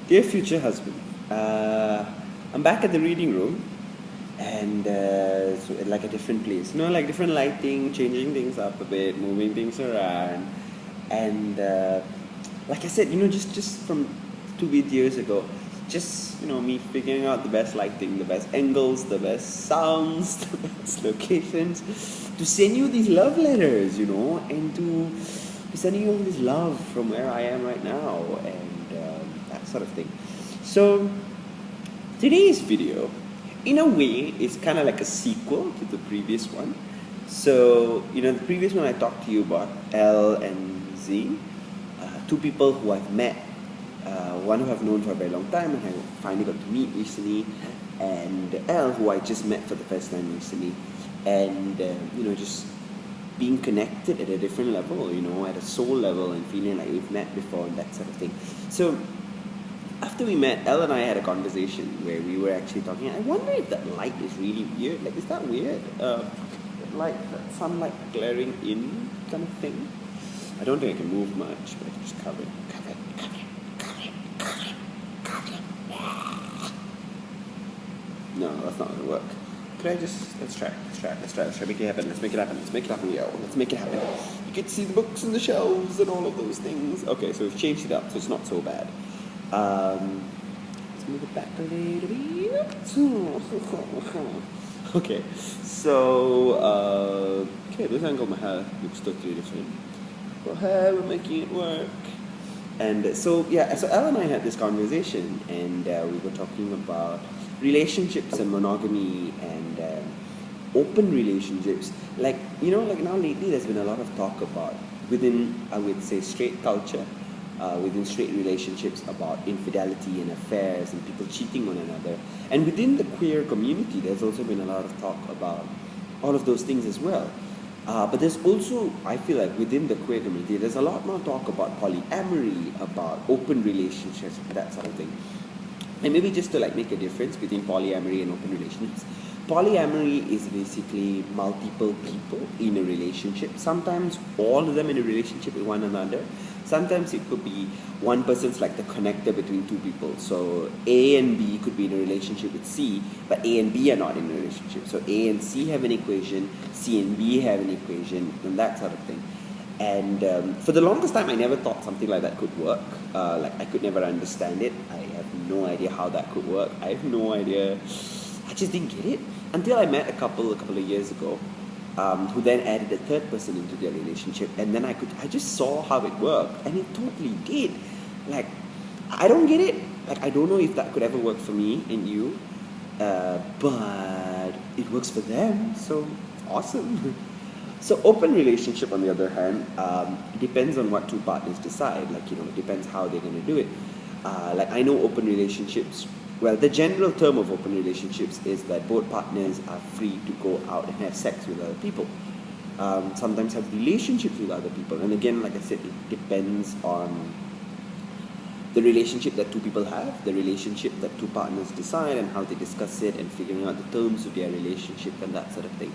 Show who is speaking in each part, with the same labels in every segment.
Speaker 1: Dear future husband, I'm back at the reading room and so like a different place, like different lighting, changing things up a bit, moving things around, and like I said, just from 2 years ago, just me figuring out the best lighting, the best angles, the best sounds, the best locations, to send you these love letters, and to be sending you all this love from where I am right now, and that sort of thing. So today's video, in a way, is kind of like a sequel to the previous one. So, the previous one I talked to you about L and Z, two people who I've met, one who I've known for a very long time and I finally got to meet recently, and L, who I just met for the first time recently, and, just being connected at a different level, at a soul level, and feeling like we've met before and that sort of thing. So, after we met, Elle and I had a conversation where we were actually talking. I wonder if that light is really weird. Like, is that weird? That sunlight glaring in kind of thing. I don't think I can move much, but I can just cover it. No, that's not going to work. Could I just, let's try, make it happen, let's make it happen, yo, let's make it happen. You get to see the books and the shelves and all of those things. Okay, so we've changed it up, so it's not so bad. Let's move it back a little bit. Okay, so, this angle of my hair looks totally different. But hey, we're making it work. And so Elle and I had this conversation, and we were talking about relationships and monogamy and open relationships. Like now lately there's been a lot of talk about, within, I would say, straight culture, within straight relationships, about infidelity and affairs and people cheating on another. And within the queer community, there's also been a lot of talk about all of those things as well. But there's also, I feel like within the queer community, there's a lot more talk about polyamory, about open relationships, that sort of thing. And maybe just to make a difference between polyamory and open relationships. Polyamory is basically multiple people in a relationship. Sometimes all of them in a relationship with one another. Sometimes it could be one person's like the connector between two people. So A and B could be in a relationship with C, but A and B are not in a relationship. So A and C have an equation, C and B have an equation, and that sort of thing. And for the longest time, I never thought something like that could work. I could never understand it. I have no idea how that could work. I have no idea. I just didn't get it until I met a couple of years ago, who then added a third person into their relationship, and then I just saw how it worked, and it totally did. I don't get it. I don't know if that could ever work for me and you, but it works for them, so awesome. So open relationship, on the other hand, depends on what two partners decide. It depends how they're going to do it. I know open relationships, well, the general term of open relationships is that both partners are free to go out and have sex with other people. Sometimes have relationships with other people. And again, like I said, it depends on the relationship that two people have, the relationship that two partners decide, and how they discuss it, and figuring out the terms of their relationship and that sort of thing.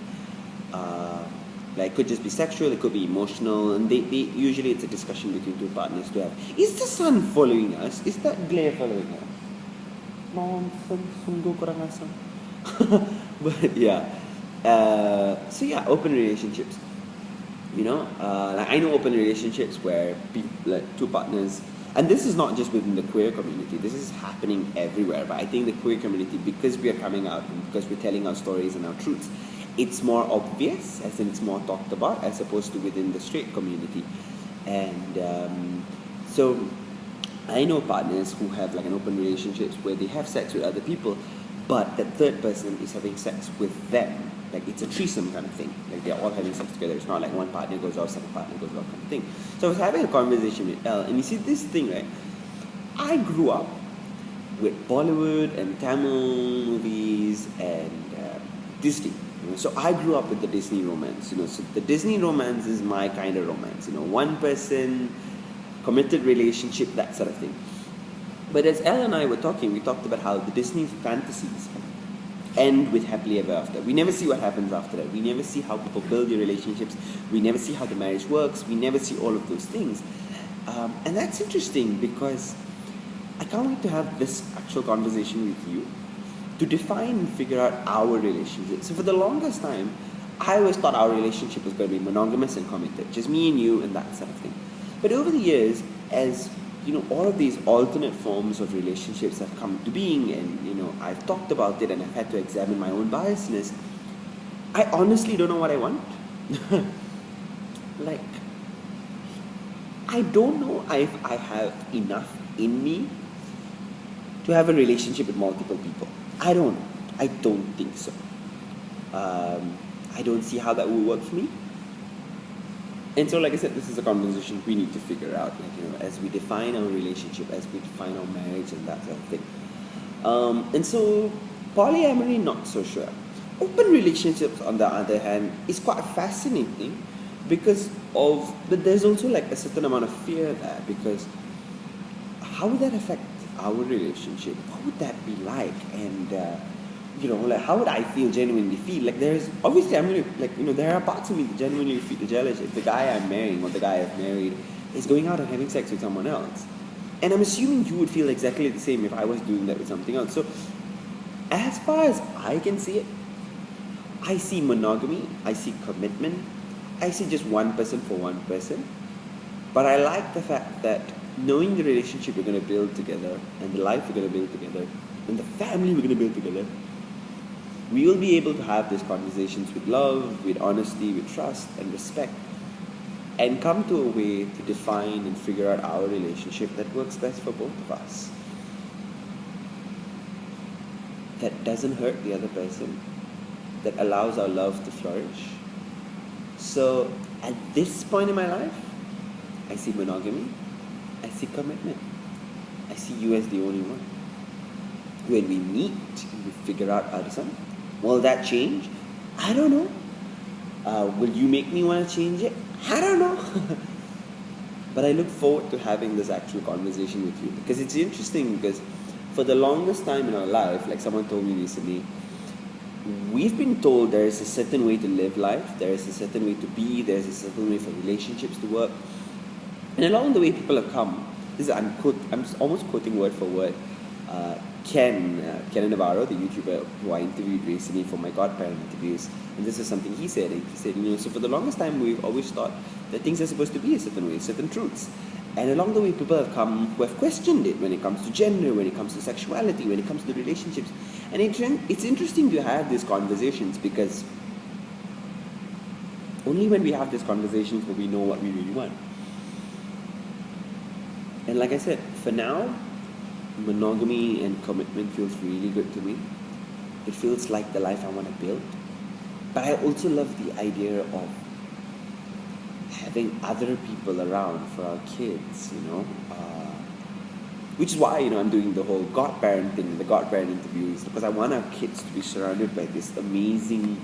Speaker 1: It could just be sexual, it could be emotional, and they usually it's a discussion between two partners to have. Is the sun following us? Is that glare following us? Nonsense, sungguh kurang asam. But yeah, open relationships. I know open relationships where people, two partners, and this is not just within the queer community. This is happening everywhere. But I think the queer community, because we are coming out and because we're telling our stories and our truths, it's more obvious, as in it's more talked about, as opposed to within the straight community. And so I know partners who have an open relationships where they have sex with other people, but that third person is having sex with them. It's a threesome kind of thing. They're all having sex together. It's not like one partner goes out, second partner goes out kind of thing. So I was having a conversation with Elle, and you see this thing, right? I grew up with Bollywood and Tamil movies and Disney. So I grew up with the Disney romance. So the Disney romance is my kind of romance. One person, committed relationship, that sort of thing. But as Elle and I were talking, we talked about how the Disney fantasies end with happily ever after. We never see what happens after that. We never see how people build their relationships. We never see how the marriage works. We never see all of those things. And that's interesting because I can't wait to have this actual conversation with you to define and figure out our relationship. So for the longest time, I always thought our relationship was going to be monogamous and committed, just me and you and that sort of thing. But over the years, as all of these alternate forms of relationships have come to being, and I've talked about it, and I've had to examine my own biasness. I honestly don't know what I want. Like, I don't know if I have enough in me to have a relationship with multiple people. I don't think so. I don't see how that will work for me. And so, like I said, this is a conversation we need to figure out, as we define our relationship, as we define our marriage and that sort of thing. And so, polyamory, not so sure. Open relationships, on the other hand, is quite fascinating but there's also like a certain amount of fear there, because how would that affect our relationship? What would that be like? And how would I genuinely feel? Like, there's obviously, I'm gonna there are parts of me that genuinely feel jealous if the guy I'm marrying or the guy I've married is going out and having sex with someone else. And I'm assuming you would feel exactly the same if I was doing that with something else. So, as far as I can see it, I see monogamy, I see commitment, I see just one person for one person. But I like the fact that knowing the relationship we're going to build together, and the life we're going to build together, and the family we're going to build together, we will be able to have these conversations with love, with honesty, with trust and respect, and come to a way to define and figure out our relationship that works best for both of us, that doesn't hurt the other person, that allows our love to flourish. So at this point in my life, I see monogamy, I see commitment, I see you as the only one. When we meet, we figure out something. Will that change? I don't know. Will you make me want to change it? I don't know. But I look forward to having this actual conversation with you, because it's interesting, because for the longest time in our life, like someone told me recently, we've been told there is a certain way to live life, there is a certain way to be, there is a certain way for relationships to work. And along the way, people have come. I'm almost quoting word for word. Ken Navarro, the YouTuber who I interviewed recently for my godparent interviews, and this is something he said. He said, so for the longest time we've always thought that things are supposed to be a certain way, certain truths. And along the way, people have come who have questioned it when it comes to gender, when it comes to sexuality, when it comes to relationships. And it's interesting to have these conversations, because only when we have these conversations will we know what we really want. And like I said, for now, monogamy and commitment feels really good to me. It feels like the life I want to build. But I also love the idea of having other people around for our kids, which is why, I'm doing the whole godparent thing, the godparent interviews, because I want our kids to be surrounded by this amazing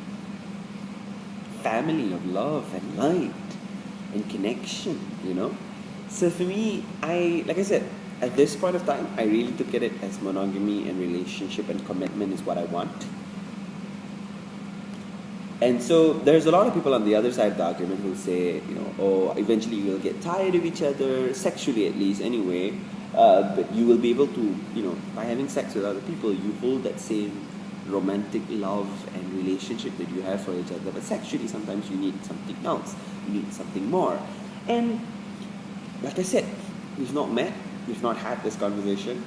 Speaker 1: family of love and light and connection, So for me, like I said, at this point of time, I really look at it as monogamy and relationship and commitment is what I want. And so there's a lot of people on the other side of the argument who say, eventually you will get tired of each other, sexually at least anyway, but you will be able to, by having sex with other people, you hold that same romantic love and relationship that you have for each other. But sexually, sometimes you need something else. You need something more. And like I said, we've not met. We've not had this conversation.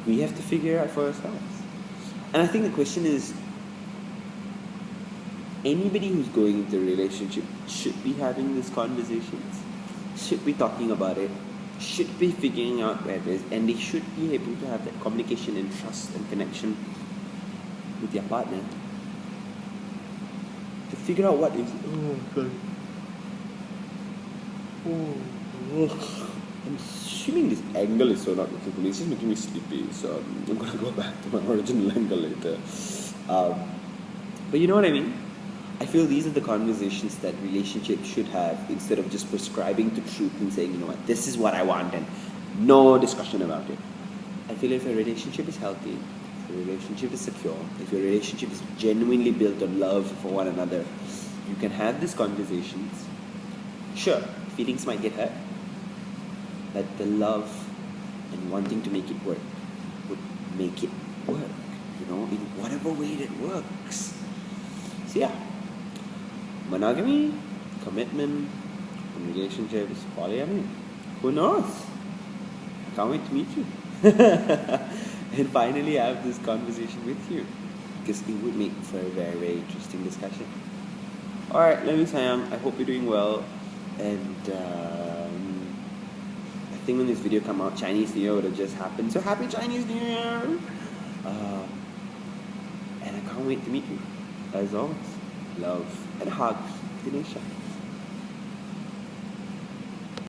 Speaker 1: We have to figure it out for ourselves. And I think the question is, anybody who's going into a relationship should be having these conversations, should be talking about it, should be figuring out where it is, and they should be able to have that communication and trust and connection with their partner to figure out what is. I'm assuming this angle is so not looking for me. It's just making me sleepy, so I'm going to go back to my original angle later. But you know what I mean? I feel these are the conversations that relationships should have, instead of just prescribing to truth and saying, you know what, this is what I want and no discussion about it. I feel if a relationship is healthy, if a relationship is secure, if your relationship is genuinely built on love for one another, you can have these conversations. Sure, feelings might get hurt, that the love and wanting to make it work would make it work, in whatever way that works. So yeah, monogamy, commitment, relationships, polyamory. Who knows? I can't wait to meet you. And finally have this conversation with you, because it would make for a very, very interesting discussion. Alright, let me sayang, I hope you're doing well. And I think when this video come out, Chinese New Year would have just happened. So happy Chinese New Year! And I can't wait to meet you. As always, love and hugs, Dhinesha.